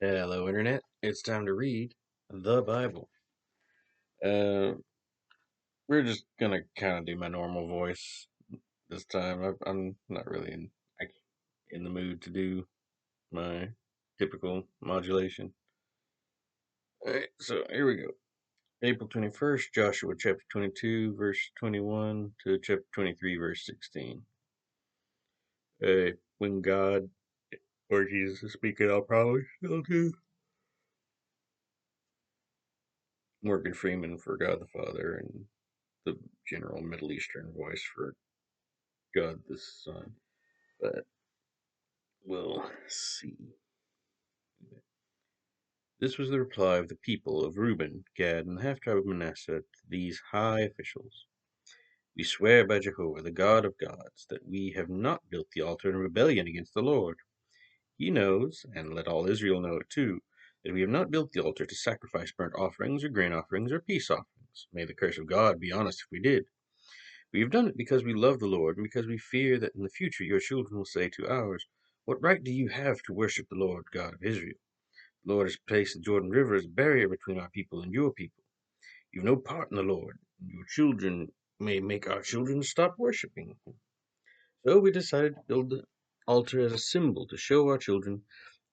Hello, Internet. It's time to read the Bible. Uh, we're just gonna kind of do my normal voice this time. I'm not really in the mood to do my typical modulation. All right, so here we go. April 21st, Joshua chapter 22, verse 21 to chapter 23, verse 16. When God or Jesus is speaking, I'll probably still do Morgan Freeman for God the Father and the general Middle Eastern voice for God the Son. But we'll see. This was the reply of the people of Reuben, Gad, and the half tribe of Manasseh to these high officials. We swear by Jehovah, the God of gods, that we have not built the altar in rebellion against the Lord. He knows, and let all Israel know it too, that we have not built the altar to sacrifice burnt offerings or grain offerings or peace offerings. May the curse of God be on us if we did. We have done it because we love the Lord, and because we fear that in the future your children will say to ours, What right do you have to worship the Lord God of Israel? The Lord has placed the Jordan River as a barrier between our people and your people. You have no part in the Lord, and your children may make our children stop worshiping him. So we decided to build the altar as a symbol to show our children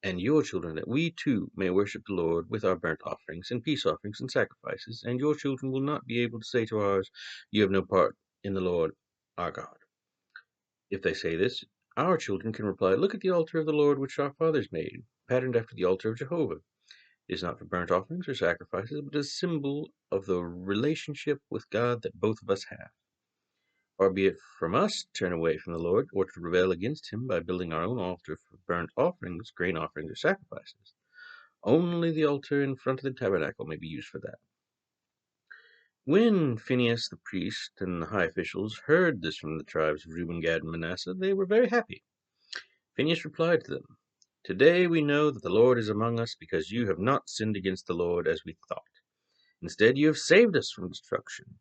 and your children that we too may worship the Lord with our burnt offerings and peace offerings and sacrifices, and your children will not be able to say to ours, You have no part in the Lord our God. If they say this, our children can reply, Look at the altar of the Lord which our fathers made, patterned after the altar of Jehovah. It is not for burnt offerings or sacrifices, but a symbol of the relationship with God that both of us have. Far be it from us to turn away from the Lord, or to rebel against him by building our own altar for burnt offerings, grain offerings, or sacrifices. Only the altar in front of the tabernacle may be used for that. When Phinehas the priest and the high officials heard this from the tribes of Reuben, Gad, and Manasseh, they were very happy. Phinehas replied to them, Today we know that the Lord is among us, because you have not sinned against the Lord as we thought. Instead, you have saved us from destruction.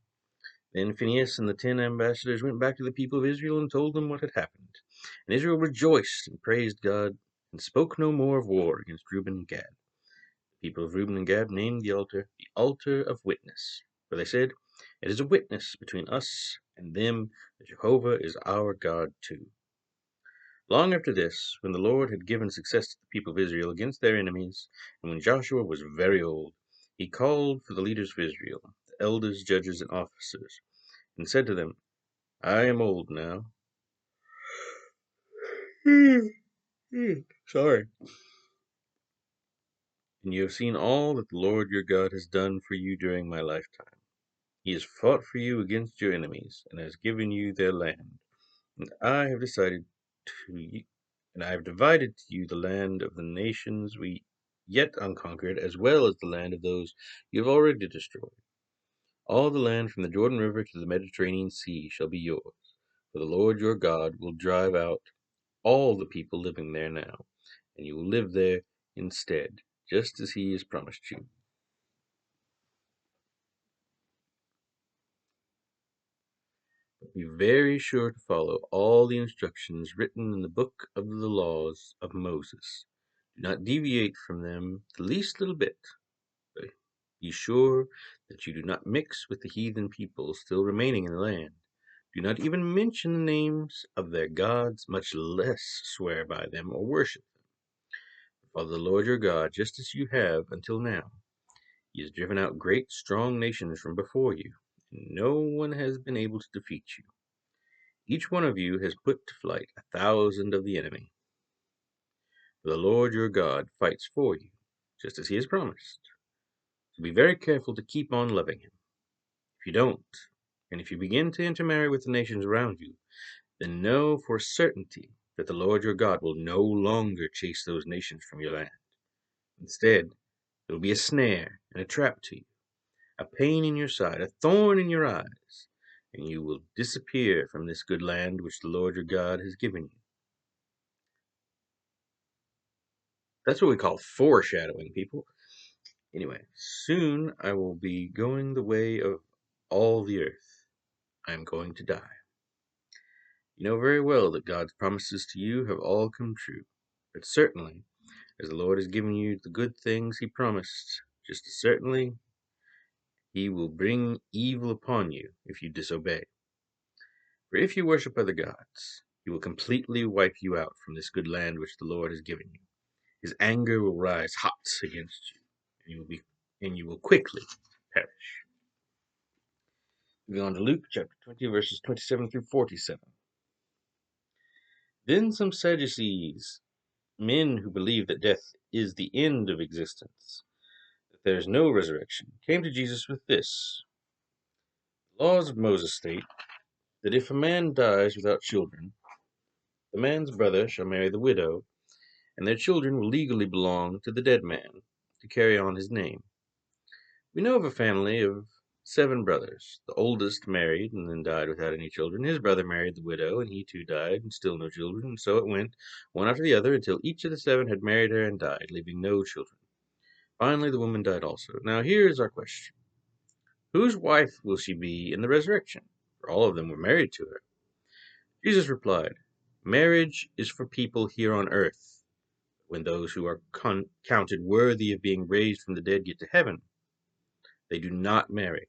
Then Phinehas and the 10 ambassadors went back to the people of Israel and told them what had happened. And Israel rejoiced and praised God, and spoke no more of war against Reuben and Gad. The people of Reuben and Gad named the altar of witness. For they said, It is a witness between us and them that Jehovah is our God too. Long after this, when the Lord had given success to the people of Israel against their enemies, and when Joshua was very old, he called for the leaders of Israel, the elders, judges, and officers, and said to them, I am old now. Sorry. And you have seen all that the Lord your God has done for you during my lifetime. He has fought for you against your enemies, and has given you their land. And I have divided to you the land of the nations we yet unconquered, as well as the land of those you have already destroyed. All the land from the Jordan River to the Mediterranean Sea shall be yours, for the Lord your God will drive out all the people living there now, and you will live there instead, just as he has promised you. But be very sure to follow all the instructions written in the book of the laws of Moses. Do not deviate from them the least little bit. But be sure that you do not mix with the heathen people still remaining in the land. Do not even mention the names of their gods, much less swear by them or worship them. Follow the Lord your God, just as you have until now. He has driven out great, strong nations from before you, and no one has been able to defeat you. Each one of you has put to flight 1,000 of the enemy. For the Lord your God fights for you, just as he has promised. So be very careful to keep on loving him. If you don't, and if you begin to intermarry with the nations around you, then know for certainty that the Lord your God will no longer chase those nations from your land. Instead, it will be a snare and a trap to you, a pain in your side, a thorn in your eyes, and you will disappear from this good land which the Lord your God has given you. That's what we call foreshadowing, people. Anyway, soon I will be going the way of all the earth. I am going to die. You know very well that God's promises to you have all come true, but certainly as the Lord has given you the good things he promised, just as certainly he will bring evil upon you if you disobey. For if you worship other gods, he will completely wipe you out from this good land which the Lord has given you. His anger will rise hot against you, and you will quickly perish. Moving on to Luke chapter 20, verses 27 through 47. Then some Sadducees, men who believe that death is the end of existence, that there is no resurrection, came to Jesus with this. The laws of Moses state that if a man dies without children, the man's brother shall marry the widow, and their children will legally belong to the dead man to carry on his name. We know of a family of 7 brothers. The oldest married and then died without any children. His brother married the widow, and he too died, and still no children. And so it went, one after the other, until each of the 7 had married her and died, leaving no children. Finally, the woman died also. Now here is our question. Whose wife will she be in the resurrection? For all of them were married to her. Jesus replied, Marriage is for people here on earth. When those who are counted worthy of being raised from the dead get to heaven, they do not marry,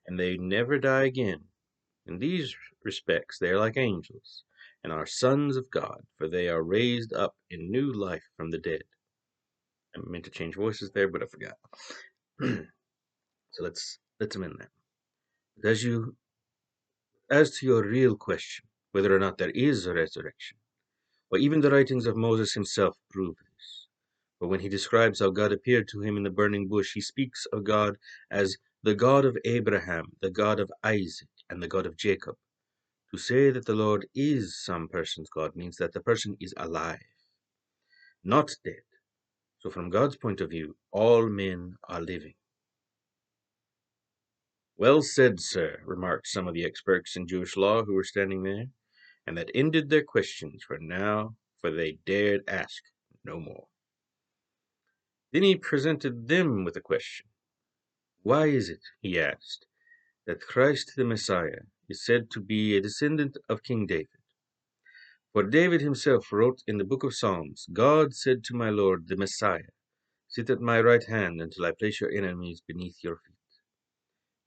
and they never die again. In these respects they are like angels, and are sons of God, for they are raised up in new life from the dead. I meant to change voices there, but I forgot. So let's amend that. As to your real question, whether or not there is a resurrection, well, even the writings of Moses himself prove this. For when he describes how God appeared to him in the burning bush, he speaks of God as the God of Abraham, the God of Isaac, and the God of Jacob. To say that the Lord is some person's God means that the person is alive, not dead. So from God's point of view, all men are living. Well said, sir, remarked some of the experts in Jewish law who were standing there, and that ended their questions for they dared ask no more. Then he presented them with a question. Why is it, he asked, that Christ the Messiah is said to be a descendant of King David? For David himself wrote in the book of Psalms, God said to my Lord, the Messiah, sit at my right hand until I place your enemies beneath your feet.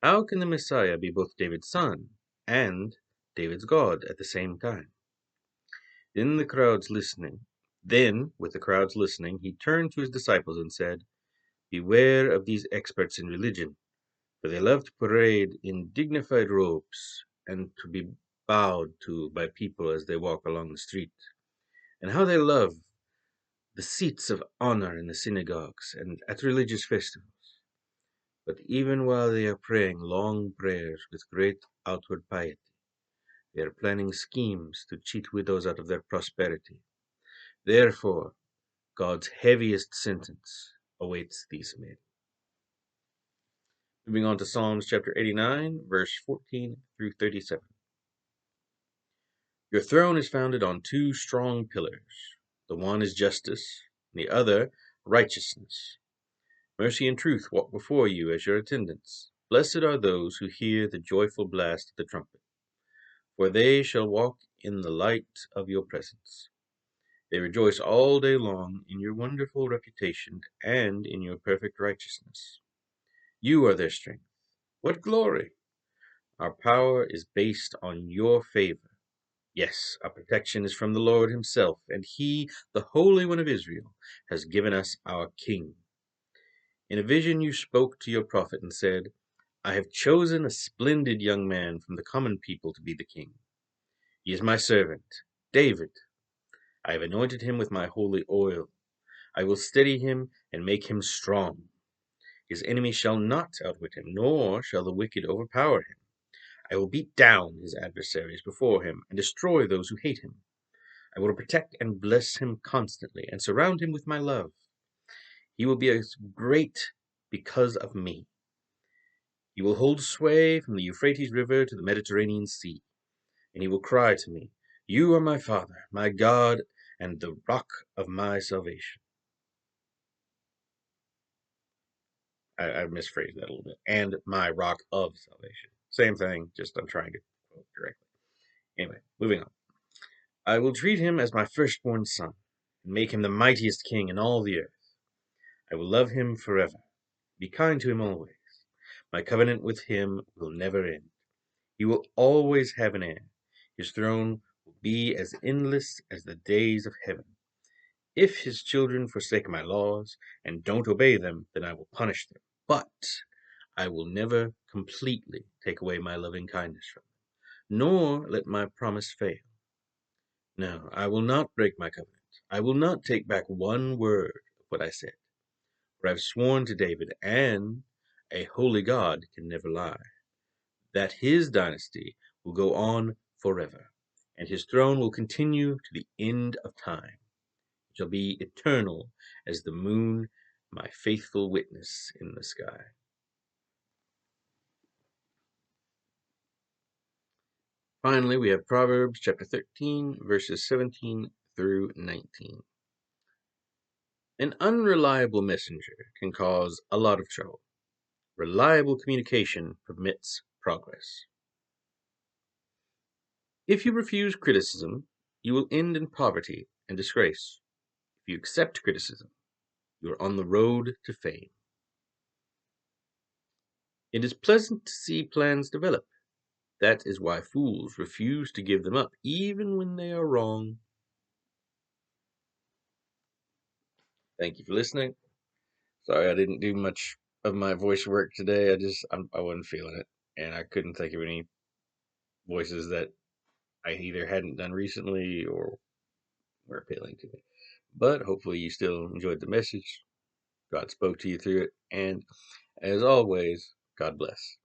How can the Messiah be both David's son and David's God at the same time? Then, with the crowds listening, he turned to his disciples and said, Beware of these experts in religion, for they love to parade in dignified robes and to be bowed to by people as they walk along the street, and how they love the seats of honor in the synagogues and at religious festivals. But even while they are praying long prayers with great outward piety, they are planning schemes to cheat widows out of their prosperity. Therefore, God's heaviest sentence awaits these men. Moving on to Psalms chapter 89, verse 14 through 37. Your throne is founded on 2 strong pillars. The one is justice, and the other righteousness. Mercy and truth walk before you as your attendants. Blessed are those who hear the joyful blast of the trumpet, for they shall walk in the light of your presence. They rejoice all day long in your wonderful reputation and in your perfect righteousness. You are their strength. What glory! Our power is based on your favor. Yes, our protection is from the Lord himself, and he, the Holy One of Israel, has given us our King. In a vision you spoke to your prophet and said, I have chosen a splendid young man from the common people to be the king. He is my servant, David. I have anointed him with my holy oil. I will steady him and make him strong. His enemies shall not outwit him, nor shall the wicked overpower him. I will beat down his adversaries before him and destroy those who hate him. I will protect and bless him constantly and surround him with my love. He will be as great because of me. He will hold sway from the Euphrates River to the Mediterranean Sea, and he will cry to me, You are my Father, my God, and the rock of my salvation. I misphrased that a little bit. And my rock of salvation. Same thing, just I'm trying to quote directly. Anyway, moving on. I will treat him as my firstborn son. and make him the mightiest king in all the earth. I will love him forever, be kind to him always. My covenant with him will never end. He will always have an heir. His throne will be as endless as the days of heaven. If his children forsake my laws and don't obey them, then I will punish them. But I will never completely take away my loving kindness from them, nor let my promise fail. No, I will not break my covenant. I will not take back one word of what I said. For I've sworn to David, and a holy God can never lie, that his dynasty will go on forever, and his throne will continue to the end of time. It shall be eternal as the moon, my faithful witness in the sky. Finally, we have Proverbs chapter 13, verses 17 through 19. An unreliable messenger can cause a lot of trouble. Reliable communication permits progress. If you refuse criticism, you will end in poverty and disgrace. If you accept criticism, you are on the road to fame. It is pleasant to see plans develop. That is why fools refuse to give them up, even when they are wrong. Thank you for listening. Sorry I didn't do much of my voice work today. I wasn't feeling it, and I couldn't think of any voices that I either hadn't done recently or were appealing to me. But hopefully you still enjoyed the message. God spoke to you through it, and as always, God bless.